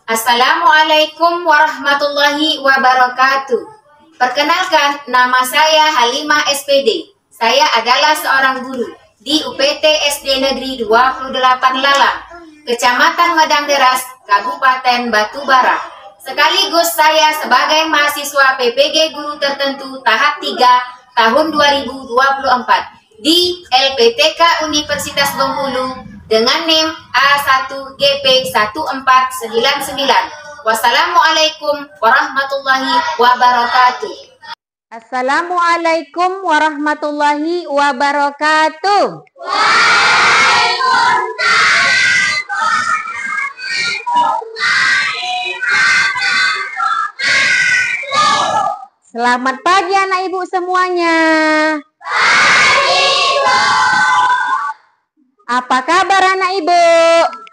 Assalamualaikum warahmatullahi wabarakatuh. Perkenalkan, nama saya Halimah SPD. Saya adalah seorang guru di UPT SD Negeri 28 Lalang, Kecamatan Medang Deras, Kabupaten Batubara. Sekaligus saya sebagai mahasiswa PPG Guru Tertentu tahap 3 tahun 2024 di LPTK Universitas Bengkulu dengan NIM A1GP1499. Wassalamualaikum warahmatullahi wabarakatuh. Assalamualaikum warahmatullahi wabarakatuh. Selamat pagi anak ibu semuanya. Pagi, Bu. Apa kabar anak ibu?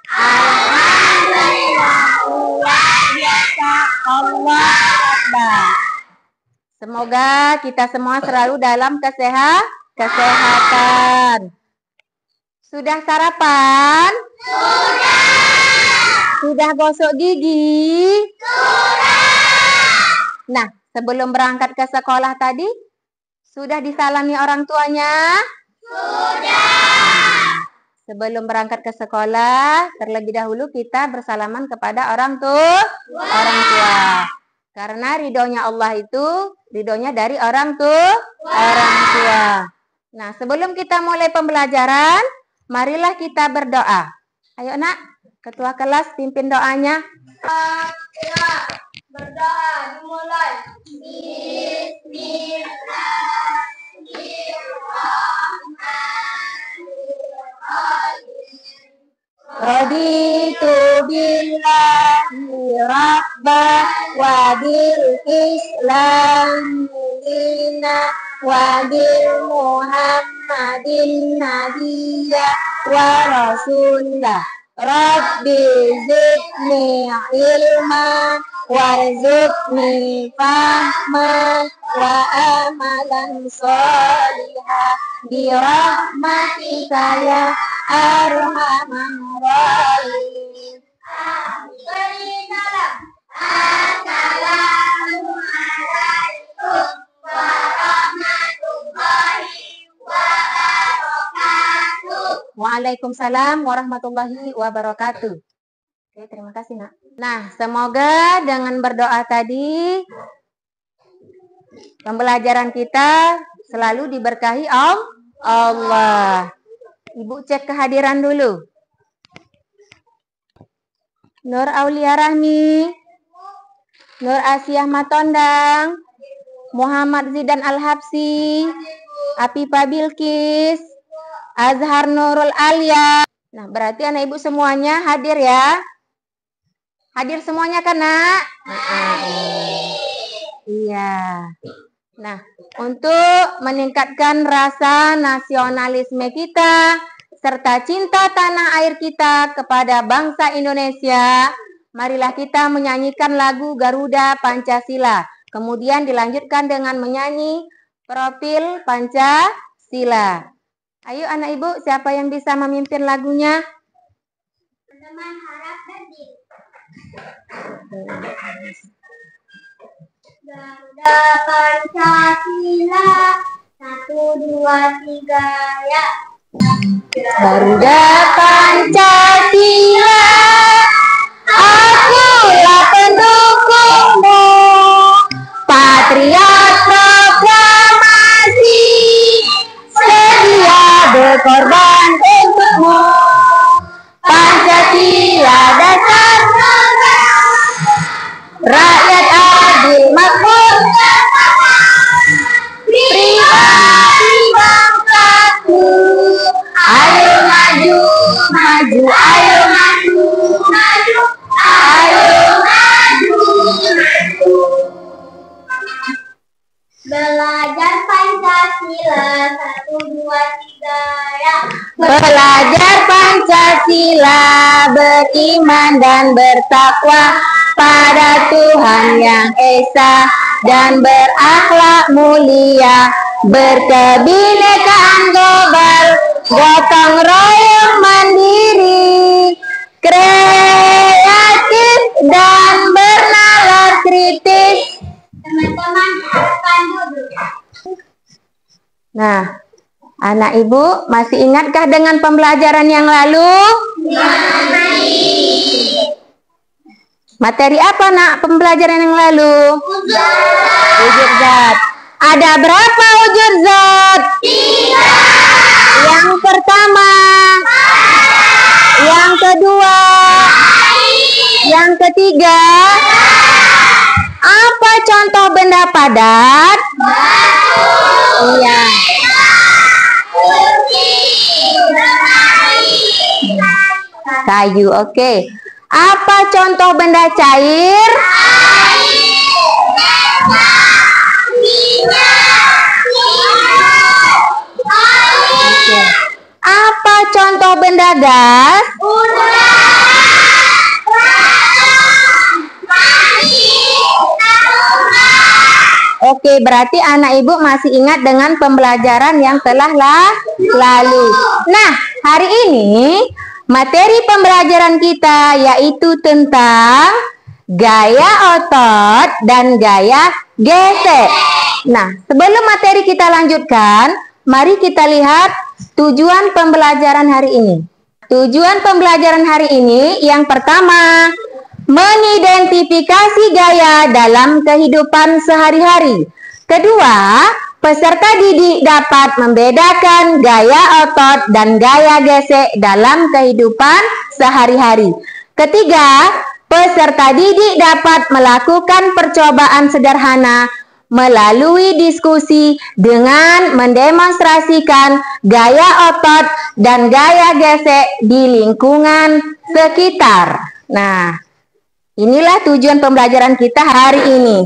Alhamdulillah, luar biasa, Allah Akbar. Semoga kita semua selalu dalam kesehatan. Sudah sarapan? Sudah. Sudah gosok gigi? Sudah. Nah, sebelum berangkat ke sekolah tadi, sudah disalami orang tuanya? Sudah. Sebelum berangkat ke sekolah, terlebih dahulu kita bersalaman kepada orang tua. Karena ridhonya Allah itu, ridhonya dari orang tua. Nah, sebelum kita mulai pembelajaran, marilah kita berdoa. Ayo nak, ketua kelas pimpin doanya. Ya, berdoa dimulai. Raditu billahi rabbah wa bil islam dina wa bil muhammadin nabiyya wa rasulah. Rabbi zidni ilma warzuqni fahma wa amalan solihah bi rahmatika ya arhamar rahimin. Assalamualaikum warahmatullahi wabarakatuh. Waalaikumsalam warahmatullahi wabarakatuh. Oke, terima kasih nak. Nah, semoga dengan berdoa tadi pembelajaran kita selalu diberkahi Allah. Ibu cek kehadiran dulu. Nur Aulia Rahmi, Nur Asiah Matondang, Muhammad Zidan Al-Habsi, Apipa Bilkis, Azhar Nurul Alia. Nah, berarti anak ibu semuanya hadir ya. Hadir semuanya kan nak? Iya. Nah, untuk meningkatkan rasa nasionalisme kita serta cinta tanah air kita kepada bangsa Indonesia, marilah kita menyanyikan lagu Garuda Pancasila. Kemudian dilanjutkan dengan menyanyi Profil Pancasila. Ayo anak ibu, siapa yang bisa memimpin lagunya? Teman harap berdiri. Garuda Pancasila 1, 2, 3 ya. Garuda Pancasila, akulah pendukungmu, patriot proklamasi, sedia berkorban untukmu. Pancasila dasar negara, rakyat adil makmur, pribadi bangsaku. Ayo maju, maju, ayo maju, maju, ayo maju, maju. Belajar Pancasila 1, 2, 3 ya. Belajar Pancasila, beriman dan bertakwa pada Tuhan Yang Esa dan berakhlak mulia, berkebinekaan global, gotong royong mandiri, kreatif dan Nah, anak ibu masih ingatkah dengan pembelajaran yang lalu? Materi apa nak pembelajaran yang lalu? Wujud zat. Ada berapa wujud zat? 3. Yang pertama. Yang kedua. Yang ketiga. Apa contoh benda padat? Iya. Kayu, oke. Apa contoh benda cair? Apa contoh benda gas? Oke, berarti anak ibu masih ingat dengan pembelajaran yang telah lalu. Nah, hari ini materi pembelajaran kita yaitu tentang gaya otot dan gaya gesek. Nah, sebelum materi kita lanjutkan, mari kita lihat tujuan pembelajaran hari ini. Tujuan pembelajaran hari ini yang pertama, mengidentifikasi gaya dalam kehidupan sehari-hari. Kedua, peserta didik dapat membedakan gaya otot dan gaya gesek dalam kehidupan sehari-hari. Ketiga, peserta didik dapat melakukan percobaan sederhana melalui diskusi dengan mendemonstrasikan gaya otot dan gaya gesek di lingkungan sekitar. Nah, inilah tujuan pembelajaran kita hari ini.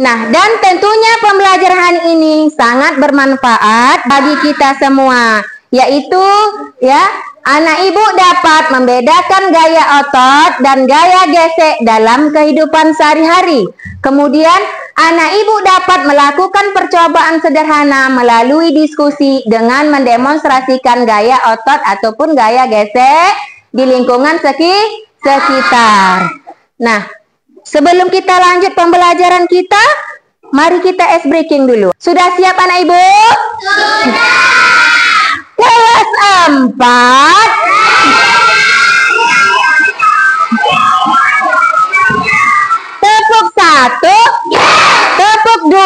Nah, dan tentunya pembelajaran hari ini sangat bermanfaat bagi kita semua, yaitu ya, anak ibu dapat membedakan gaya otot dan gaya gesek dalam kehidupan sehari-hari. Kemudian, anak ibu dapat melakukan percobaan sederhana melalui diskusi dengan mendemonstrasikan gaya otot ataupun gaya gesek di lingkungan sekitar. Nah, sebelum kita lanjut pembelajaran kita, mari kita ice breaking dulu. Sudah siap anak ibu? Sudah. Kelas 4. Tepuk 1. Tepuk 2.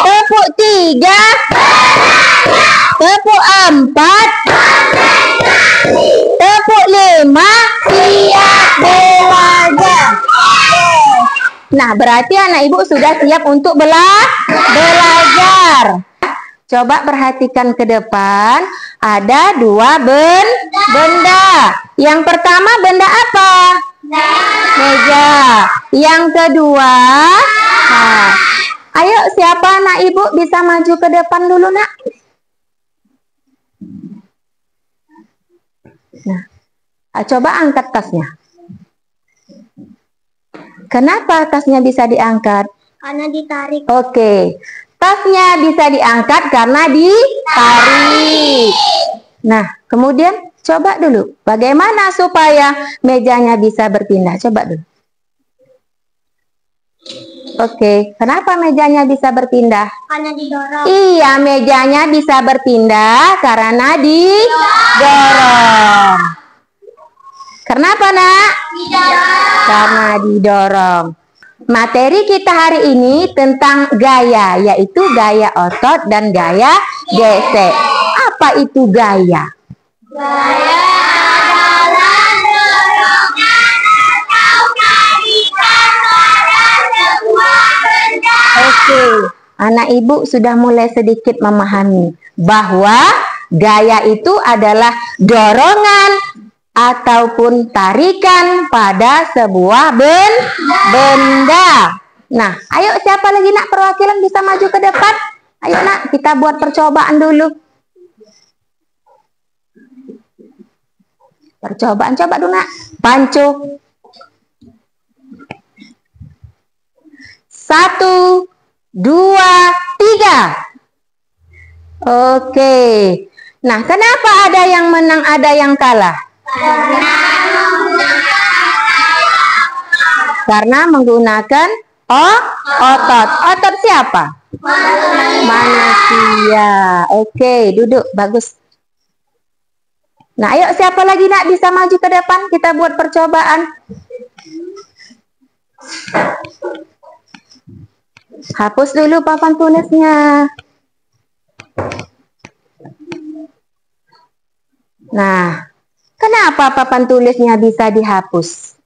Tepuk 3. Tepuk 4. Tepuk 5. Siap belajar. Nah, berarti anak ibu sudah siap untuk belajar. Coba perhatikan ke depan. Ada 2 benda. Yang pertama benda apa? Meja. Yang kedua. Nah, ayo siapa anak ibu bisa maju ke depan dulu nak? Nah, coba angkat tasnya. Kenapa tasnya bisa diangkat? Karena ditarik. Oke, tasnya bisa diangkat karena ditarik. Nah, kemudian coba dulu bagaimana supaya mejanya bisa berpindah. Coba dulu. Oke, kenapa mejanya bisa berpindah? Karena didorong. Iya, mejanya bisa berpindah karena didorong. Kenapa nak? Didorong. Karena didorong. Materi kita hari ini tentang gaya, yaitu gaya otot dan gaya gesek. Apa itu gaya? Gaya adalah dorongan atau tarikan pada sebuah benda. Oke, anak ibu sudah mulai sedikit memahami bahwa gaya itu adalah dorongan ataupun tarikan pada sebuah benda. Nah, ayo siapa lagi nak perwakilan bisa maju ke depan? Ayo nak, kita buat percobaan dulu. Percobaan, coba dulu nak. Pancu. 1, 2, 3. Oke. Nah, kenapa ada yang menang, ada yang kalah? Karena menggunakan otot. Otot siapa? Manusia. Oke, duduk. Bagus. Nah, ayo siapa lagi nak bisa maju ke depan? Kita buat percobaan. Hapus dulu papan tulisnya. Nah, kenapa papan tulisnya bisa dihapus?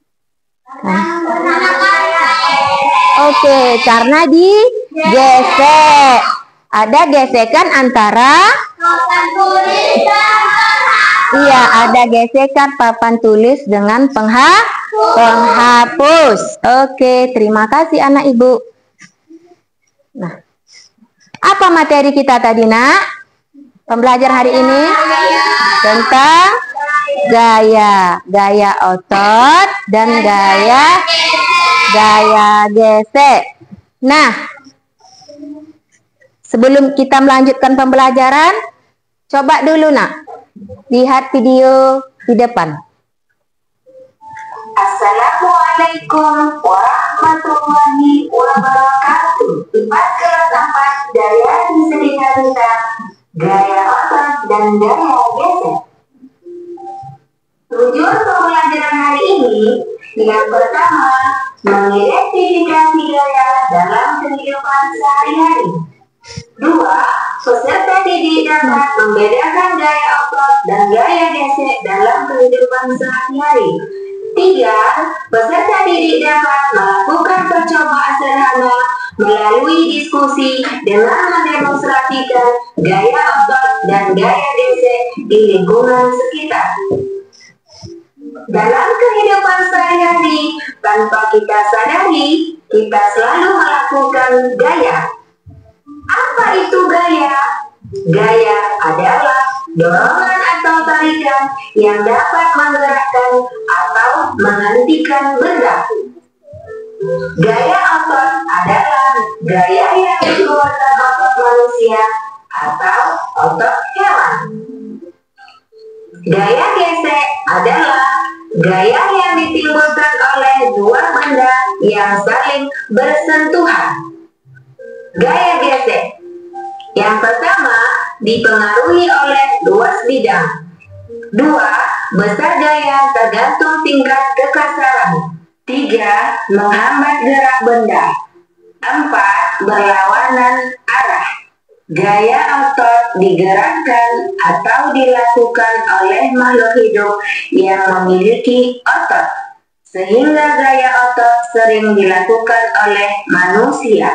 Oke, karena digesek. Ada gesekan antara iya, ada gesekan papan tulis dengan penghapus. Oke, terima kasih anak ibu. Nah, apa materi kita tadi nak? Pembelajaran hari ini tentang gaya, gaya otot dan gaya gesek. Nah, sebelum kita melanjutkan pembelajaran, coba dulu nak lihat video di depan. Assalamualaikum warahmatullahi wabarakatuh. 4 kelas 4 gaya disediakan gaya otot dan gaya gesek. Tujuan pembelajaran hari ini yang pertama, mengidentifikasi gaya dalam kehidupan sehari-hari. 2. Peserta didik dapat membedakan gaya otot dan gaya gesek dalam kehidupan sehari-hari. 3. Peserta didik dapat melakukan percobaan sederhana melalui diskusi dengan mendemonstrasikan gaya otot dan gaya gesek di lingkungan sekitar. Dalam kehidupan sehari-hari, tanpa kita sadari, kita selalu melakukan gaya. Apa itu gaya? Gaya adalah dorongan atau tarikan yang dapat menggerakkan atau menghentikan benda. Gaya otot adalah gaya yang dikeluarkan otot manusia atau otot hewan. Gaya gesek adalah gaya yang ditimbulkan oleh dua benda yang saling bersentuhan. Gaya gesek yang pertama dipengaruhi oleh luas bidang. 2. Besar gaya tergantung tingkat kekasaran. 3. Menghambat gerak benda. 4. Berlawanan arah. Gaya otot digerakkan atau dilakukan oleh makhluk hidup yang memiliki otot, sehingga gaya otot sering dilakukan oleh manusia.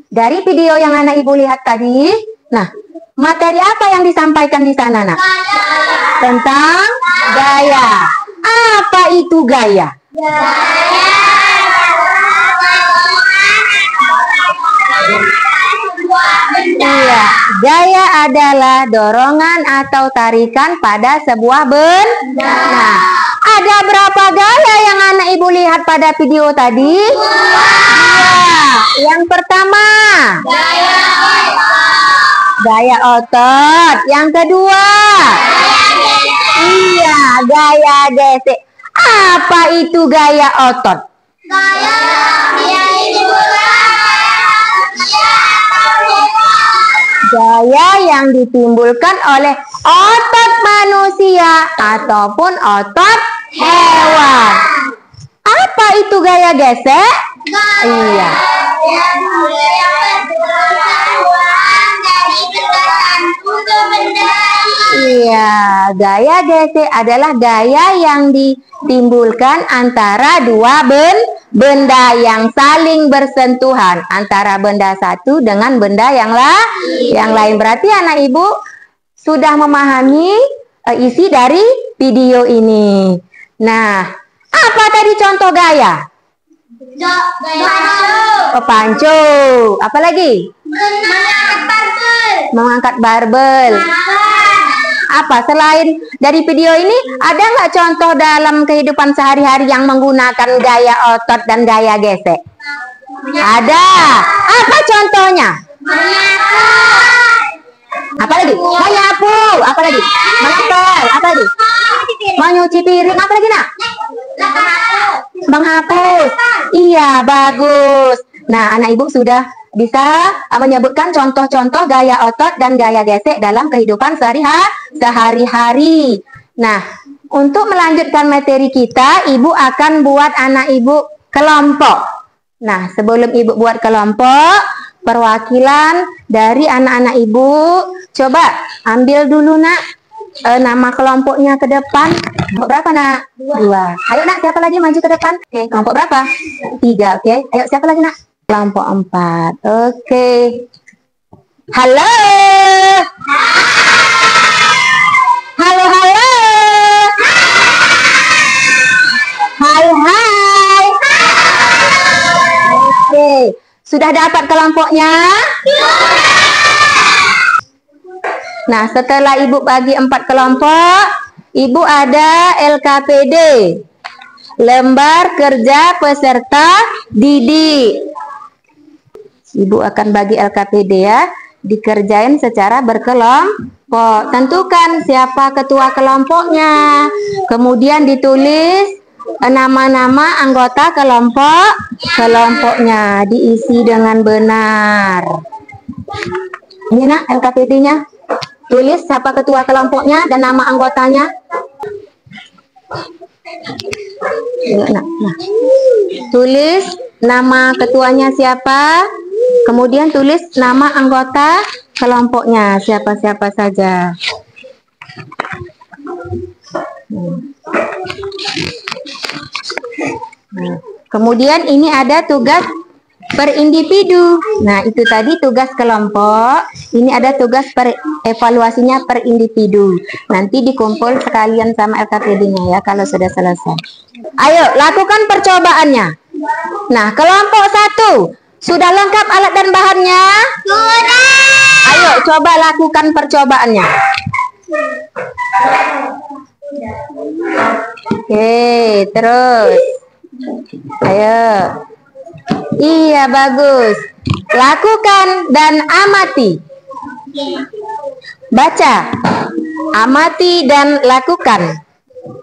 Dari video yang anak ibu lihat tadi, nah, materi apa yang disampaikan di sana, nak? Tentang gaya. Apa itu gaya? Iya, gaya adalah dorongan atau tarikan pada sebuah benda. Nah, ada berapa gaya yang anak ibu lihat pada video tadi? Iya, yang pertama gaya otot. Yang kedua iya, gaya gesek. Apa itu gaya otot? Gaya yang ditimbulkan oleh otot manusia ataupun otot hewan. Apa itu gaya gesek? Iya. Iya, gaya gesek adalah gaya yang ditimbulkan antara dua benda yang saling bersentuhan, antara benda satu dengan benda yang lain. Berarti anak ibu sudah memahami isi dari video ini. Nah, apa tadi contoh gaya? Pepancu. Apa lagi? Mengangkat barbel. Apa selain dari video ini, ada nggak contoh dalam kehidupan sehari-hari yang menggunakan gaya otot dan gaya gesek? Ada. Apa contohnya? Apa lagi? Menyapu. Apa lagi? Mengepel. Apa lagi? Menyuci piring. Apa lagi, nak? Menghapus. Iya, bagus. Nah, anak ibu sudah bisa menyebutkan contoh-contoh gaya otot dan gaya gesek dalam kehidupan sehari-hari. Nah, untuk melanjutkan materi kita, ibu akan buat anak ibu kelompok. Nah, sebelum ibu buat kelompok, perwakilan dari anak-anak ibu, coba ambil dulu nak nama kelompoknya ke depan. Kelompok berapa nak? 2. Ayo nak, siapa lagi maju ke depan? Oke, kelompok berapa? 3. Oke, ayo siapa lagi nak? Kelompok 4. Oke. Halo. Halo, halo. Hai, hai. Oke, sudah dapat kelompoknya? Nah, setelah ibu bagi 4 kelompok, ibu ada LKPD, lembar kerja peserta didik. Ibu akan bagi LKPD ya, dikerjain secara berkelompok. Tentukan siapa ketua kelompoknya, kemudian ditulis nama-nama anggota kelompoknya, diisi dengan benar. Ini nak LKPD-nya. Tulis siapa ketua kelompoknya dan nama anggotanya. Nah. Tulis nama ketuanya siapa, kemudian tulis nama anggota kelompoknya siapa-siapa saja. Nah, kemudian ini ada tugas per individu. Nah, itu tadi tugas kelompok. Ini ada tugas evaluasinya per individu. Nanti dikumpul sekalian sama LKPD-nya ya kalau sudah selesai. Ayo, lakukan percobaannya. Nah, kelompok 1. Sudah lengkap alat dan bahannya? Sudah. Ayo, coba lakukan percobaannya. Oke, terus. Ayo. Iya, bagus. Lakukan dan amati. Baca, amati dan lakukan.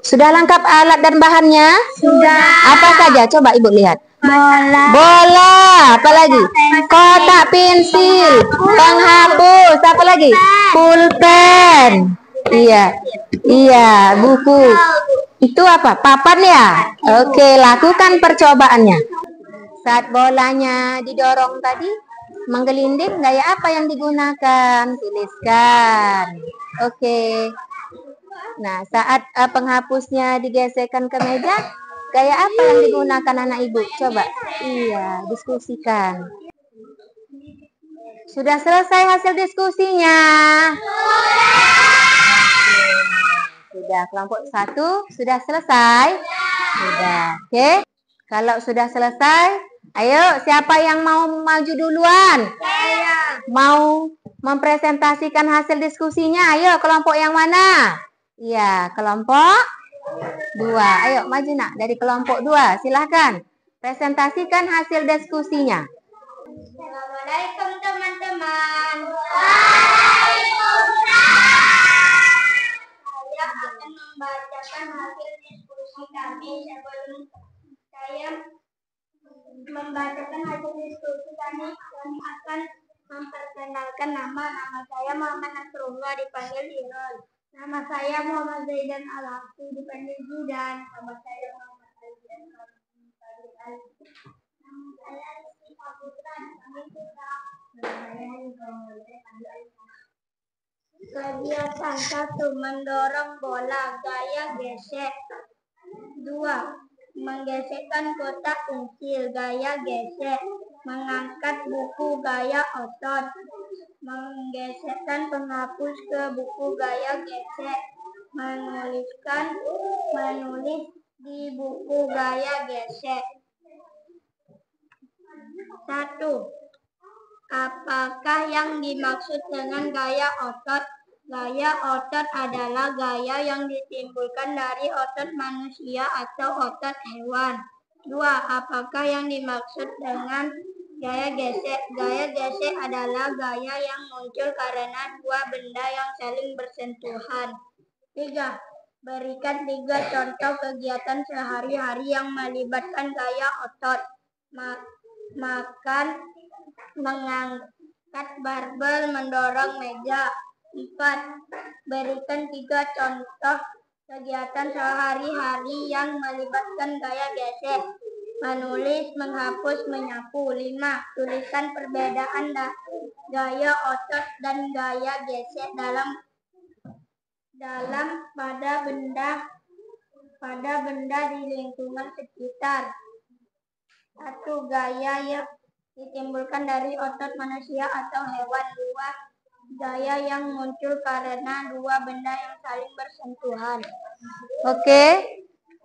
Sudah lengkap alat dan bahannya? Sudah. Apa saja? Coba ibu lihat. Bola. Bola. Apa lagi? Kotak pensil. Penghapus. Apa lagi? Pulpen. Iya. Iya, buku. Itu apa? Papan ya? Oke, lakukan percobaannya. Saat bolanya didorong tadi, menggelinding, gaya apa yang digunakan? Tuliskan. Oke. Nah, saat penghapusnya digesekkan ke meja, gaya apa yang digunakan anak ibu? Coba. Iya, diskusikan. Sudah selesai hasil diskusinya? Sudah. Kelompok 1 sudah selesai? Sudah. Oke. Kalau sudah selesai, ayo siapa yang mau maju duluan? Saya. Mau mempresentasikan hasil diskusinya? Ayo, kelompok yang mana? Iya, kelompok 2. Ayo maju nak, dari kelompok 2. Silahkan presentasikan hasil diskusinya. Assalamualaikum teman-teman. Waalaikumsalam. Saya akan membacakan hasil diskusi kami. Sebelum saya membacakan hasil diskusi kami akan memperkenalkan nama saya Muhammad Nasrullah, dipanggil Irol. Nama saya Muhammad Zaidan Al-Hafsi, dipanggil Zudan. Nama saya Muhammad Aidan dipanggil Ali. Nama saya Rizky Saputra, dipanggil Putra. Nama saya Hidayah, dipanggil Aisyah. Kebiasaan 1. Mendorong bola, gaya gesek. 2. Menggesekkan kotak pensil, gaya gesek. Mengangkat buku, gaya otot. Menggesekkan penghapus ke buku, gaya gesek. Menulis di buku, gaya gesek. 1. Apakah yang dimaksud dengan gaya otot? Gaya otot adalah gaya yang ditimbulkan dari otot manusia atau otot hewan. 2. Apakah yang dimaksud dengan gaya gesek? Gaya gesek adalah gaya yang muncul karena dua benda yang saling bersentuhan. 3. Berikan 3 contoh kegiatan sehari-hari yang melibatkan gaya otot. Makan, mengangkat barbel, mendorong meja. 4. Berikan 3 contoh kegiatan sehari-hari yang melibatkan gaya gesek. Menulis, menghapus, menyapu. 5. Tuliskan perbedaan gaya otot dan gaya gesek dalam pada benda di lingkungan sekitar. 1. Gaya yang ditimbulkan dari otot manusia atau hewan. 2. Gaya yang muncul karena 2 benda yang saling bersentuhan. Oke.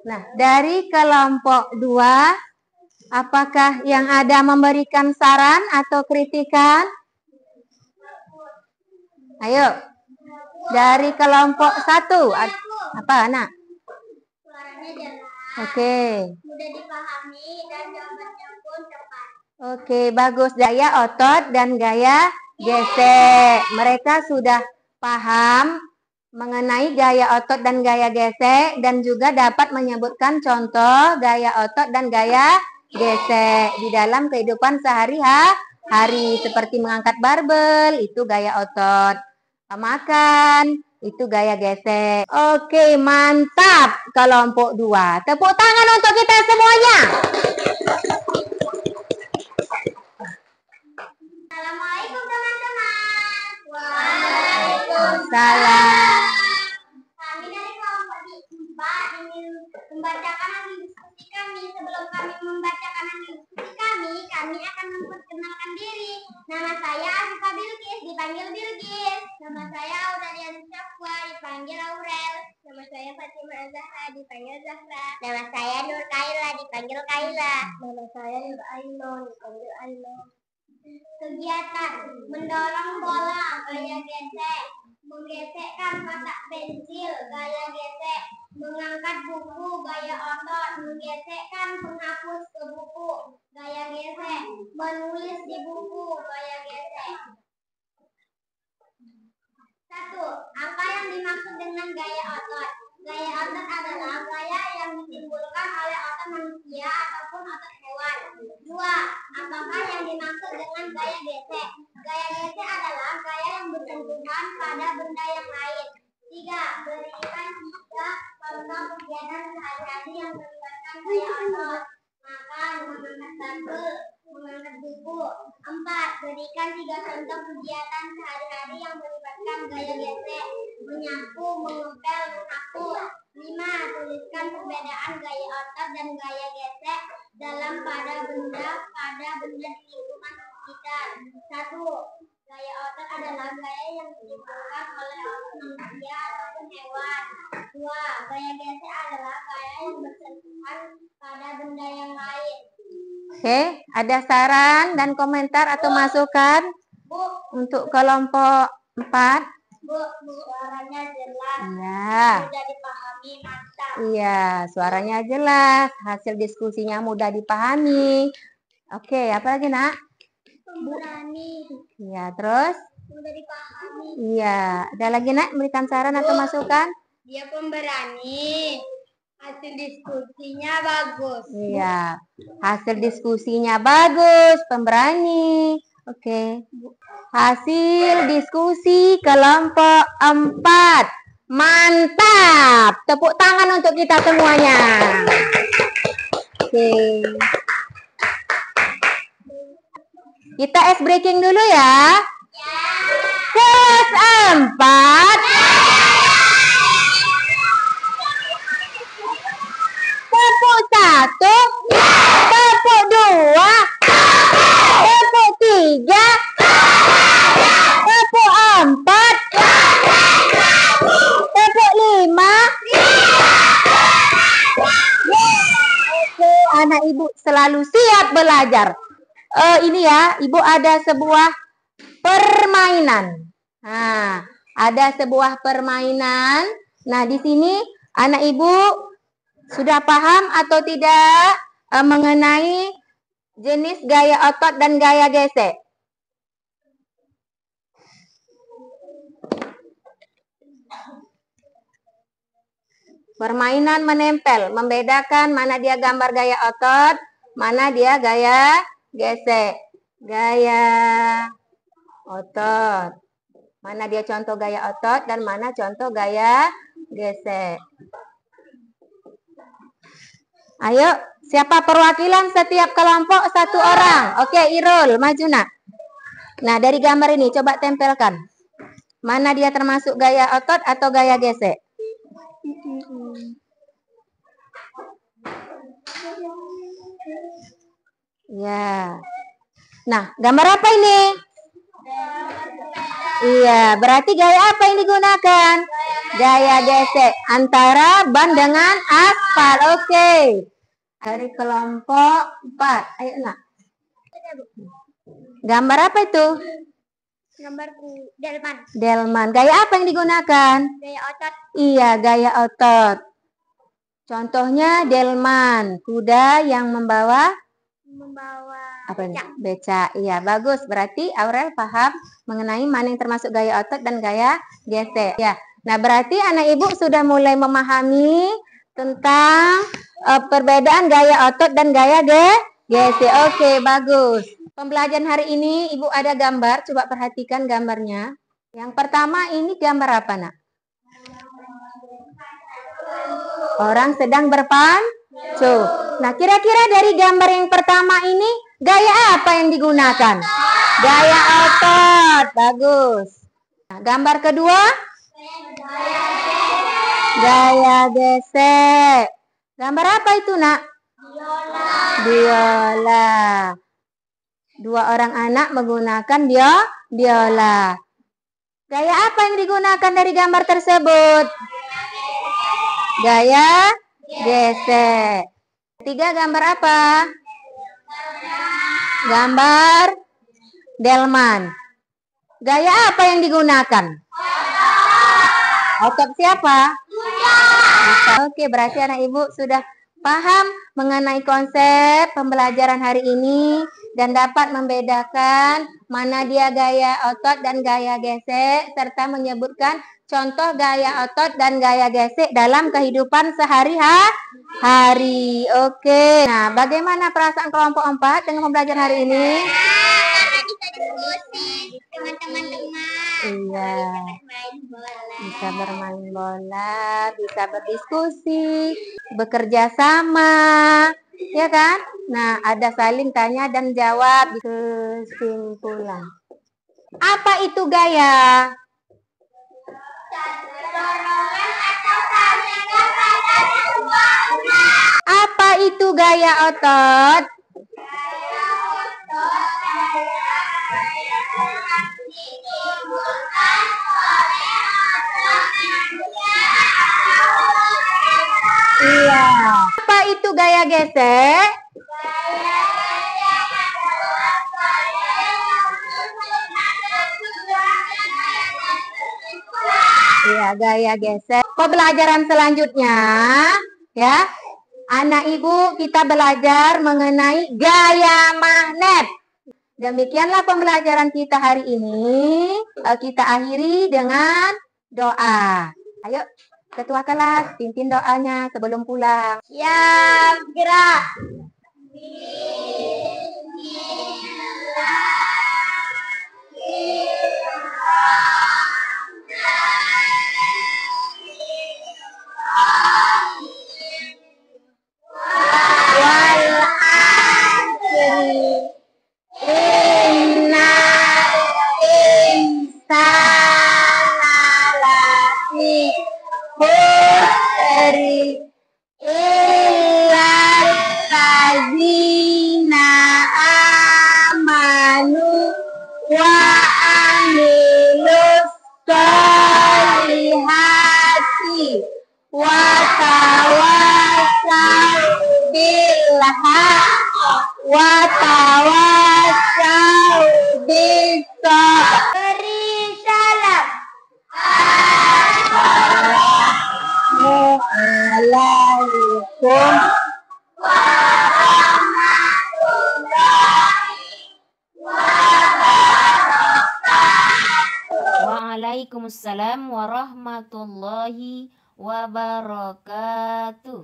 Nah, dari kelompok 2, apakah yang ada memberikan saran atau kritikan? Ayo. Dari kelompok 1, apa anak? Suaranya jelas. Oke. Mudah dipahami dan jawabannya pun tepat. Oke, bagus. Gaya otot dan gaya gesek. Mereka sudah paham mengenai gaya otot dan gaya gesek dan juga dapat menyebutkan contoh gaya otot dan gaya gesek di dalam kehidupan sehari-hari seperti mengangkat barbel, itu gaya otot. Makan, itu gaya gesek. Oke, mantap kelompok 2. Tepuk tangan untuk kita semuanya. Assalamualaikum teman-teman. Waalaikumsalam. Kami dari kelompok 4 ingin membacakan hasil diskusi kami. Sebelum kami membacakan hasil diskusi kami akan memperkenalkan diri. Nama saya Afifa Bilqis, dipanggil Bilqis. Nama saya Aurelian Syafwa, dipanggil Aurel. Nama saya Fatimah Zahra, dipanggil Zahra. Nama saya Nur Kaila, dipanggil Kaila. Nama saya Nur Ainon, dipanggil Ainon. Kegiatan mendorong bola, gaya gesek, menggesekkan kotak pensil, gaya gesek, mengangkat buku, gaya otot, menggesekkan penghapus ke buku, gaya gesek, menulis di buku, gaya gesek. 1. Apa yang dimaksud dengan gaya otot? Gaya otot adalah gaya yang ditimbulkan oleh otot manusia ataupun otot hewan. 2. Apakah yang dimaksud dengan gaya gesek? Gaya gesek adalah gaya yang bersentuhan pada benda yang lain. 3. Berikan 3 contoh kegiatan sehari-hari yang melibatkan gaya otot. Makan, mengangkat barbel, mengangkat buku. 4. Berikan 3 contoh kegiatan sehari-hari yang melibatkan gaya gesek. Menyapu, mengepel, menyapu. 5. Tuliskan perbedaan gaya otot dan gaya gesek dalam pada benda di lingkungan sekitar. 1. Gaya otot adalah gaya yang ditimbulkan oleh otot manusia ataupun hewan. 2. Gaya gesek adalah gaya yang bersentuhan pada benda yang lain. Oke, ada saran dan komentar atau masukan untuk kelompok 4? Bu, suaranya jelas. Iya. Mudah dipahami, mantap. Iya, suaranya jelas. Hasil diskusinya mudah dipahami. Oke, apa lagi, Nak? Pemberani. Iya, terus? Mudah dipahami. Iya, ada lagi, Nak, berikan saran atau masukan? Dia pemberani. Hasil diskusinya bagus. Iya, hasil diskusinya bagus, pemberani. Oke. Hasil diskusi kelompok 4. Mantap. Tepuk tangan untuk kita semuanya. Oke. Kita ice breaking dulu ya. Kelas 4. Tepuk 1. Tepuk 2. Tepuk 3. Tepuk 4. Tepuk 5. Oke, anak ibu selalu siap belajar. Ini ya, ibu ada sebuah permainan. Nah, ada sebuah permainan. Nah, di sini anak ibu sudah paham atau tidak mengenai jenis gaya otot dan gaya gesek? Permainan menempel, membedakan mana dia gambar gaya otot, mana dia gaya gesek. Gaya otot. Mana dia contoh gaya otot dan mana contoh gaya gesek. Ayo, siapa perwakilan setiap kelompok satu orang? Oke, Irul, maju nak. Nah, dari gambar ini coba tempelkan. Mana dia termasuk gaya otot atau gaya gesek? Ya. Nah, gambar apa ini? Iya, berarti gaya apa yang digunakan? Gaya gesek antara ban dengan aspal. Oke. Dari kelompok 4. Ayo nak. Gambar apa itu? Gambarku delman. Delman. Gaya apa yang digunakan? Gaya otot. Iya, gaya otot. Contohnya delman, kuda yang membawa apa ini? Becak. Iya, bagus. Berarti Aurel paham mengenai mana yang termasuk gaya otot dan gaya gesek. Ya. Nah, berarti anak ibu sudah mulai memahami tentang perbedaan gaya otot dan gaya gesek. Oke, bagus. Pembelajaran hari ini ibu ada gambar. Coba perhatikan gambarnya. Yang pertama ini gambar apa, nak? Orang sedang berpacu. Nah, kira-kira dari gambar yang pertama ini gaya apa yang digunakan? Gaya otot. Bagus. Nah, gambar kedua? Gaya gesek. Gambar apa itu, nak? Biola. Dua orang anak menggunakan biola. Gaya apa yang digunakan dari gambar tersebut? Gaya gesek. Ketiga gambar apa? Gambar delman. Gaya apa yang digunakan? Otot siapa? Oke, berarti anak ibu sudah paham mengenai konsep pembelajaran hari ini dan dapat membedakan mana dia gaya otot dan gaya gesek serta menyebutkan contoh gaya otot dan gaya gesek dalam kehidupan sehari-hari. Oke. Nah, bagaimana perasaan kelompok 4 dengan pembelajaran hari ini? Bisa diskusi dengan teman-teman. Iya. Bisa bermain bola, bisa berdiskusi, bekerja sama, ya kan? Nah, ada saling tanya dan jawab. Kesimpulan. Apa itu gaya? Apa itu gaya otot? Iya. Apa itu gaya gesek? Iya, gaya gesek. Pembelajaran selanjutnya, ya. Anak ibu kita belajar mengenai gaya magnet. Demikianlah pembelajaran kita hari ini. Kita akhiri dengan doa. Ayo, ketua kelas, pimpin doanya sebelum pulang. Siap, gerak. Beri salam. Assalamualaikum. Waalaikumsalam warahmatullahi wabarakatuh.